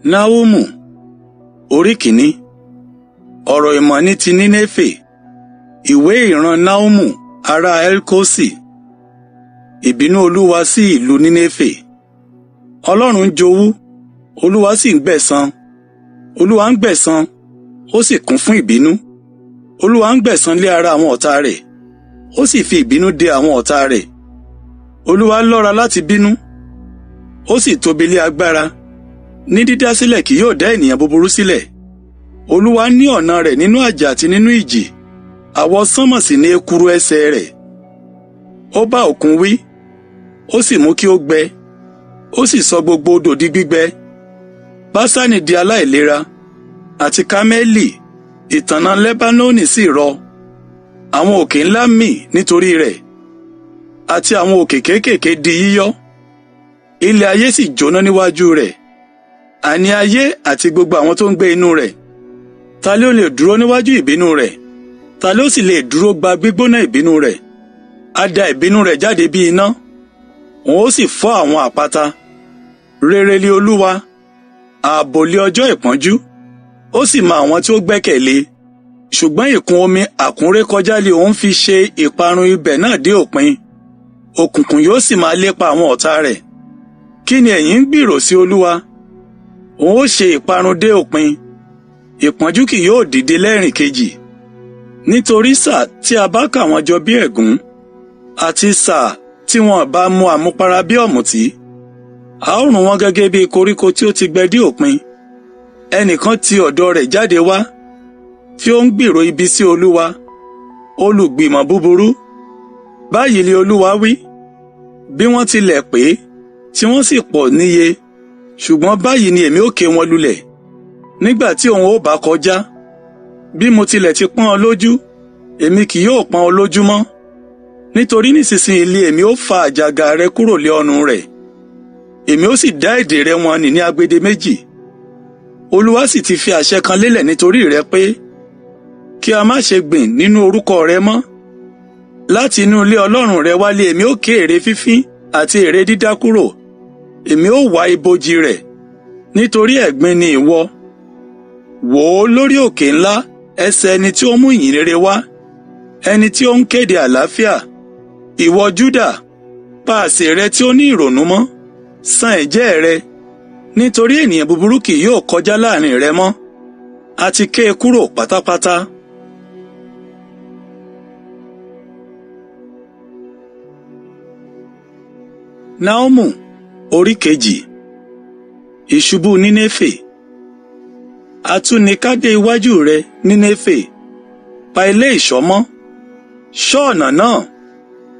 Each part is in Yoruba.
Nahumu orí kìíní. Ọ̀rọ̀ ìmọ̀ ní ti Nínéfè. Ìwé ìran Nahumu ará Elkosi. Ìbínú Olúwa sí ìlú Nínéfè. Ọlọ́run ń jowú, Olúwa sì ń gbẹ̀san. Olúwa ń gbẹ̀san, ó sì kún fún ìbínú. Olúwa ń gbẹ̀san lé ara àwọn ọ̀tá rẹ̀, ó sì fi ìbínú dè àwọn ọ̀tá rẹ̀. Olúwa lọ́ra láti bínú, ó sì tóbi lé agbára. Ní dídásílẹ̀ kì yóò dá ènìyàn búburú sílẹ̀. Olúwa ní ọ̀nà rẹ̀ nínú àjà àti nínú ìjì, àwọ sánmọ̀ sì ní ekuru ẹsẹ̀ rẹ̀. Ó bá òkun wí, ó sì mú kí ó gbẹ, ó sì sọ gbogbo odò di gbígbẹ. Báṣánì di aláìlera, àti Kámẹ́lì, ìtànná Lẹ́bánónì sì rọ. Àwọn òkè ńlá mì nítorí rẹ̀, àti àwọn òkè kéékèèké di yíyọ́. Ilẹ̀ ayé sì jóná níwájú rẹ̀, àní ayé àti gbogbo àwọn tó ń gbé inú rẹ̀. Ta ló lè dúró níwájú ìbínú rẹ̀? Ta ló sì lè dúró gba gbígbóná ìbínú rẹ̀? A da ìbínú rẹ̀ jáde bí iná, òun ó sì fọ́ àwọn àpáta. Rere lé Olúwa, ààbò lé ọjọ́ ìpọ́njú, ó sì mọ àwọn tí ó gbẹ́kẹ̀lé. Ṣùgbọ́n ìkún omi àkúnrékọjá lé òun fi ṣe ìparun ibẹ̀ náà dé òpin. Òkùnkùn yóò sì máa lépa àwọn ọ̀tá rẹ̀. Kí ni ẹ̀yin ń gbèrò sí Olúwa? Òun ó ṣe ìparun dé òpin. Ìpọ́njú kì yóò dìde lẹ́rìn kejì. Nítorí sà tí a bá kà wọ́n jọ bí ẹ̀gún, àti sà tí wọ́n bá mu àmupara bí ọ̀mùtí, a ó rún wọn gẹ́gẹ́ bí koríko tí ó ti gbẹ dé òpin. Ẹnìkan ti ọ̀dọ̀ rẹ̀ jáde wá, tí ó ń gbèrò ibi sí Olúwa, olùgbìmọ̀ búburú. Báyìí ni Olúwa wí, bí wọ́n tilẹ̀ pé, tí wọ́n sì pọ̀ níye, ṣùgbọ́n báyìí ni èmi ó ké wọn lulẹ̀. Nígbà tí òun ó bá kọjá, bí mo tilẹ̀ ti pọ́n ọ lójú, èmi kì yóò pọ́n ọ lójú mọ́. Nítorí nísinsìnyí ni èmi ó fa àjàgà rẹ kúrò lé ọrùn rẹ̀. Èmi ó sì dá èdè rẹ wọn nì ní agbede méjì. Olúwa sì ti fi àṣẹ kan lélẹ̀ nítorí rẹ pé, kí a má ṣe gbìn nínú orúkọ rẹ mọ́. Láti inú ilé Ọlọ́run rẹ wálé èmi ó ké ère fífín àti ère dídá kúrò. Èmi ó wá ibojì rẹ̀, nítorí ẹ̀gbin ni ìwọ. Wò ó lórí òkè ńlá, ẹsẹ̀ ẹni tí ó mú ìyìn rere wá, ẹni tí ó ń kéde àlàáfíà. Ìwọ Júdà, pa àsè rẹ tí ó ní ìrònú mọ́, san ẹ̀jẹ́ rẹ, nítorí ènìyàn búburú kì yóò kọjá láàrin rẹ mọ́. A ti ké e kúrò pátápátá. Nahumu orí kejì. Ìṣubú Nínéfè. Atúnikádé iwájú rẹ, Nínéfè, pa ilé ìṣọ́ mọ́. Ṣọ́ ọ̀nà náà,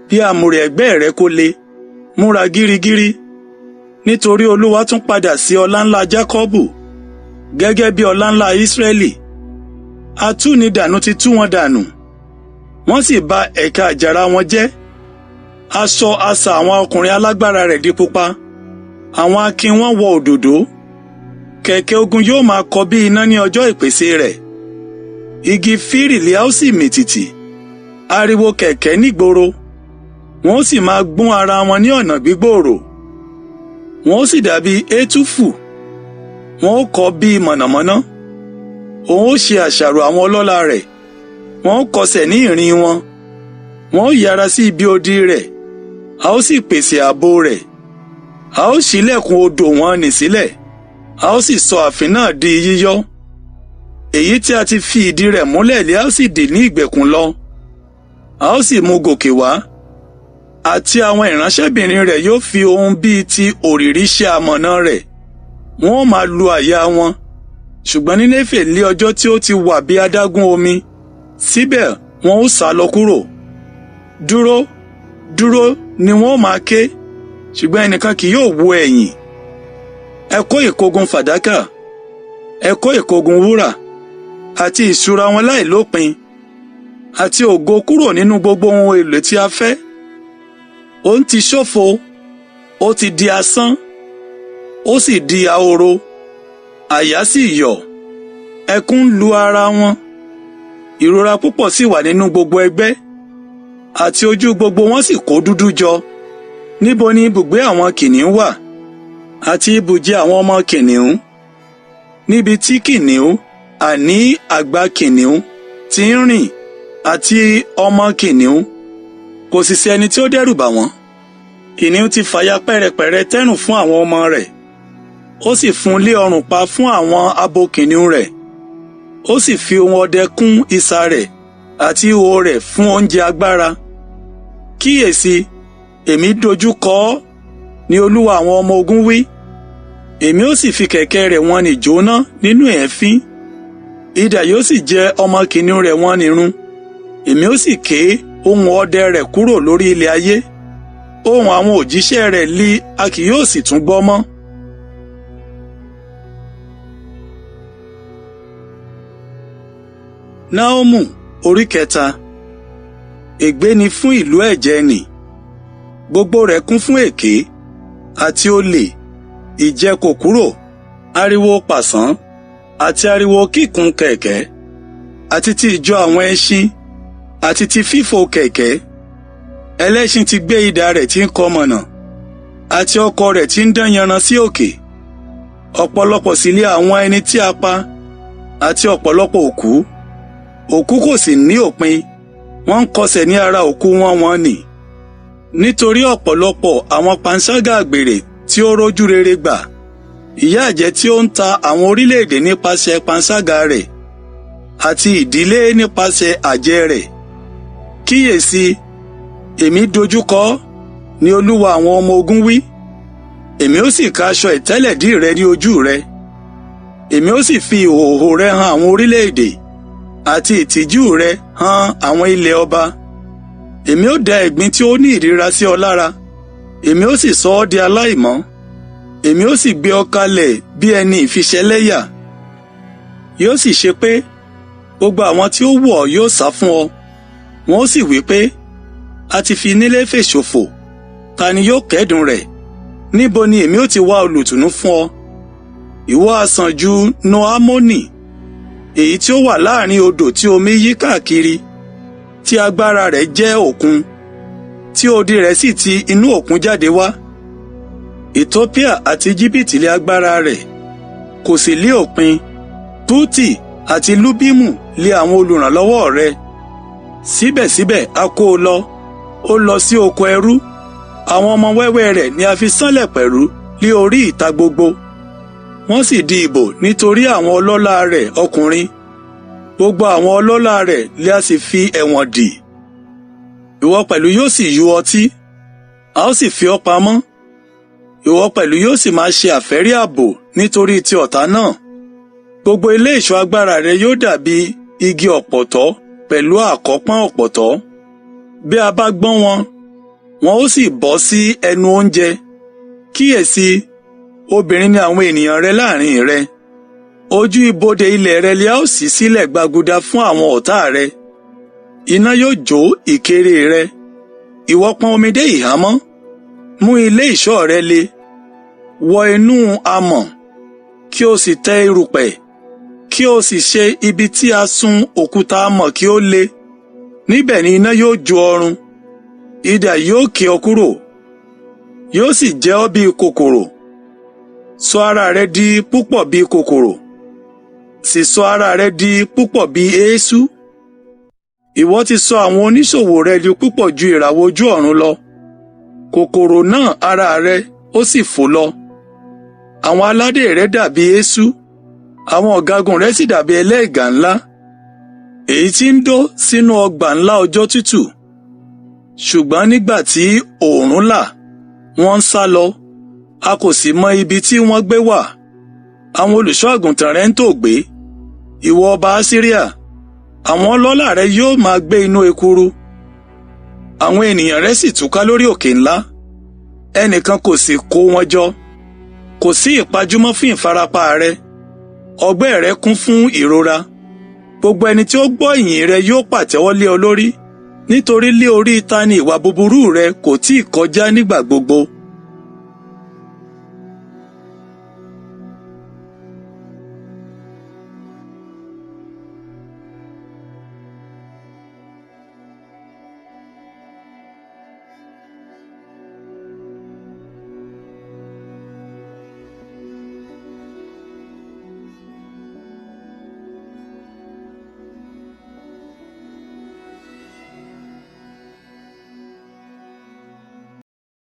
bí àmùrè ẹ̀gbẹ́ rẹ kó le, múra gírígírí. Nítorí Olúwa tún padà sí ọlá ńlá Jákọ́bù, gẹ́gẹ́ bí ọlá ńlá Ísírẹ́lì. Atúnidànù ti tú wọn dànù, wọ́n sì ba ẹ̀ka àjàrà wọn jẹ́. Aṣọ asà àwọn ọkùnrin alágbára rẹ̀ di pupa, àwọn akin wọn wọ òdòdó. Kẹ̀kẹ́ ogun yóò máa kọ bí iná ní ọjọ́ ìpèsè rẹ̀. Igi fírìlì a ó sì mìtìtì, ariwo kẹ̀kẹ́ nígboro. Wọ́n ó sì máa gún ara wọn ní ọ̀nà gbígbòòrò. Wọ́n ó sì dàbí étúfù, wọ́n ó kọ bí mọ̀nàmọ́ná. Òun ó ṣe àṣàrò àwọn ọlọ́lá rẹ̀, wọ́n ó kọsẹ̀ ní ìrìn wọn. Wọ́n ó yára sí ibi odi rẹ̀, a ó sì pèsè ààbò rẹ̀. A ó ṣílẹ̀kùn odò wọn nì sílẹ̀, a ó sì sọ ààfin náà di yíyọ́. Èyí tí a ti fi ìdí rẹ̀ múlẹ̀ lé a ó sì dì ní ìgbèkùn lọ. A ó sì mú gòkè wá, àti àwọn ìránṣẹ́bìnrin rẹ̀ yóò fi ohun bíi ti òrìrì ṣe amọ̀nà rẹ̀. Wọ́n ó máa lu àyà wọn. Ṣùgbọ́n Nínéfè lé ọjọ́ tí ó ti wà bí adágún omi, síbẹ̀ wọn ó sá lọ kúrò. Dúró, dúró ni wọ́n ó máa ké, ṣùgbọ́n ẹnìkan kì yóò wo ẹ̀yìn. Ẹ kó ìkógun fàdákà, ẹ kó ìkógun wúrà, àti ìṣúra wọn láìlópin, àti ògo kúrò nínú gbogbo ohun èlò tí a fẹ́. Ó ń ti ṣófo, ó ti di asán, ó sì di ahoro, àyà sì yọ̀, ẹkún ń lu ara wọn. Ìrora púpọ̀ sì wà nínú gbogbo ẹgbẹ́, àti ojú gbogbo wọn sì kó dúdú jọ. Níbo ni ibùgbé àwọn kìnìún wà, àti ibùjẹ àwọn ọmọ kìnìún? níbi tí kìnìún, àní àgbà kìnìún, ti ń rìn àti ọmọ kìnìún, kò sì sí ẹni tí ó dẹ́rù bà wọ́n. Kìnìún ti fàya pẹ́rẹpẹ̀rẹ tẹ́rùn fún àwọn ọmọ rẹ̀, ó sì fún lé ọrùn pa fún àwọn abo kìnìún rẹ̀, ó sì fi ohun ọdẹ kún isà rẹ̀ àti ihò rẹ̀ fún oúnjẹ agbára. Kíyèsí, èmi dojú kọ ọ́, ni Olúwa àwọn ọmọ ogun wí. Èmi ó sì fi kẹ̀kẹ́ rẹ̀ wọ́n ní jóná nínú èéfín, idà yóò sì jẹ ọmọ kìnìún rẹ̀ wọ́n ní run. Èmi ó sì ké ohùn ọdẹ rẹ̀ kúrò lórí ilẹ̀ ayé, ohùn àwọn òjíṣẹ́ rẹ̀ li a kì yóò sì tún gbọ́ mọ́. Nahumu orí 3. Ègbé ni fún ìlú ẹ̀jẹ̀ nì, gbogbo rẹ̀ kún fún èké àti olè, ìjẹkòkúrò, ariwo pàṣán àti ariwo kíkùn kẹ̀kẹ́, àti ti ìjọ àwọn ẹṣin àti ti fífò kẹ̀kẹ́. Ẹlẹ́ṣin ti gbé idà rẹ̀ tí ń kọ mọ̀nà, àti ọkọ̀ rẹ̀ tí ń dán yanran sí òkè. Ọ̀pọ̀lọpọ̀ sì lé àwọn ẹni tí a pa, àti ọ̀pọ̀lọpọ̀ òkú. Òkú kò sì ní òpin, wọ́n ń kọsẹ̀ ní ara òkú wọn nì. Nítorí ọ̀pọ̀lọpọ̀ àwọn panṣágà àgbèrè tí ó rójú rere gbà, ìyà jẹ tí ó ń ta àwọn orílẹ̀-èdè nípasẹ̀ panṣágà rẹ̀, àti ìdílé nípasẹ̀ àjẹ́ rẹ̀. Kíyèsí, èmi dojúkọ ọ́, ni Olúwa àwọn ọmọ ogun wí. Èmi ó sì ká aṣọ ìtẹ́lẹ̀dí rẹ ní ojú rẹ, èmi ó sì fi ìhòhò rẹ hàn àwọn orílẹ̀-èdè, àti ìtìjú rẹ hàn àwọn ilẹ̀ ọba. Èmi ó dà ẹ̀gbin tí ó ní ìríra sí ọ lára, èmi ó sì sọ ọ́ di aláìmọ́. Èmi ó sì gbé ọ kalẹ̀ bí ẹni ìfiṣẹ̀lẹ́yà. Yóò sì ṣe pé gbogbo àwọn tí ó wù ọ́ yóò sá fún ọ, wọn ó sì wí pé, a ti fi Nínéfè ṣòfò, ta ni yóò kẹ́dùn rẹ̀? Níbo ni èmi ó ti wá olùtùnú fún ọ? Ìwọ ha sàn ju Noamoni, èyí tí ó wà láàrin odò tí omi yí káàkiri, tí agbára rẹ̀ jẹ́ òkun, tí odi rẹ̀ sì ti inú òkun jáde wá. Ethiopia àti Íjíbítì lé agbára rẹ̀, kò sì lé òpin. Pútì àti Lúbímù lé àwọn olùrànlọ́wọ́ rẹ̀. Síbẹ̀síbẹ̀ a kó o lọ sí oko ẹrú. Àwọn ọmọ wẹ́wẹ́ rẹ̀ ni a fi sánlẹ̀ pẹ̀lú lé orí ìta gbogbo. Wọ́n sì di ìbò nítorí àwọn ọlọ́lá rẹ̀ ọkùnrin. Gbogbo àwọn ọlọ́lá rẹ̀ lé a sì fi ẹ̀wọ̀n dì. Ìwọ pẹ̀lú yóò sì yú ọtí, a ó sì fi ọ́ pamọ́. Ìwọ pẹ̀lú yóò sì máa ṣe àfẹ́rí ààbò nítorí ti ọ̀tá náà. Gbogbo ilé ìṣọ́ agbára rẹ yóò dàbí igi ọ̀pọ̀tọ́ pẹ̀lú àkọ́pọ́n ọ̀pọ̀tọ́. Bí a bá gbọ́n wọn, wọn ó sì bọ́ sí ẹnu oúnjẹ. Kíyèsí, obìnrin ni àwọn ènìyàn rẹ láàrin rẹ. Ojú ibodè ilẹ̀ rẹ lé a ó ṣí sílẹ̀ gbaguda fún àwọn ọ̀tá rẹ. Iná yóò jó ìkéré rẹ. Ìwọ pọn omi dé ìhámọ́, mú ilé ìṣọ́ rẹ le, wọ inú amọ̀, kí o sì tẹ erùpẹ̀, kí o sì ṣe ibi tí a sun òkúta amọ̀ kí ó le. Níbẹ̀ ni iná yóò jó ọrun, idà yóò ké ọ kúrò, yóò sì jẹ ọ́ bí kòkòrò. Sọ ara rẹ di púpọ̀ bí kòkòrò, sì sọ ara rẹ di púpọ̀ bí eéṣú. Ìwọ ti sọ àwọn oníṣòwò rẹ di púpọ̀ ju ìràwọ̀ ojú ọ̀run lọ. Kòkòrò náà ara rẹ ó sì fò lọ. Àwọn aládé rẹ dàbí eéṣú, àwọn ọ̀gágun rẹ sì dàbí ẹlẹ́ẹ̀gà ńlá, èyí tí ń dó sínú ọgbà ńlá ọjọ́ tútù. Ṣùgbọ́n nígbà tí oòrùn là, wọ́n ń sá lọ, a kò sì mọ ibi tí wọ́n gbé wà. Àwọn olùṣọ́ àgùntàn rẹ ń tòògbé, ìwọ ọba Asiria. Àwọn ọlọ́lá rẹ yóò máa gbé inú ekuru. Àwọn ènìyàn rẹ sì túká lórí òkè ńlá, ẹnìkan kò sì kó wọn jọ. Kò sí ìpajúmọ́ fún ìfarapa rẹ, ọgbẹ́ rẹ kún fún ìrora. Gbogbo ẹni tí ó gbọ́ ìyìn rẹ yóò pàtẹ́wọ́ lé ọ lórí, nítorí lé orí ta ni ìwà búburú rẹ kò tí ì kọjá nígbà gbogbo.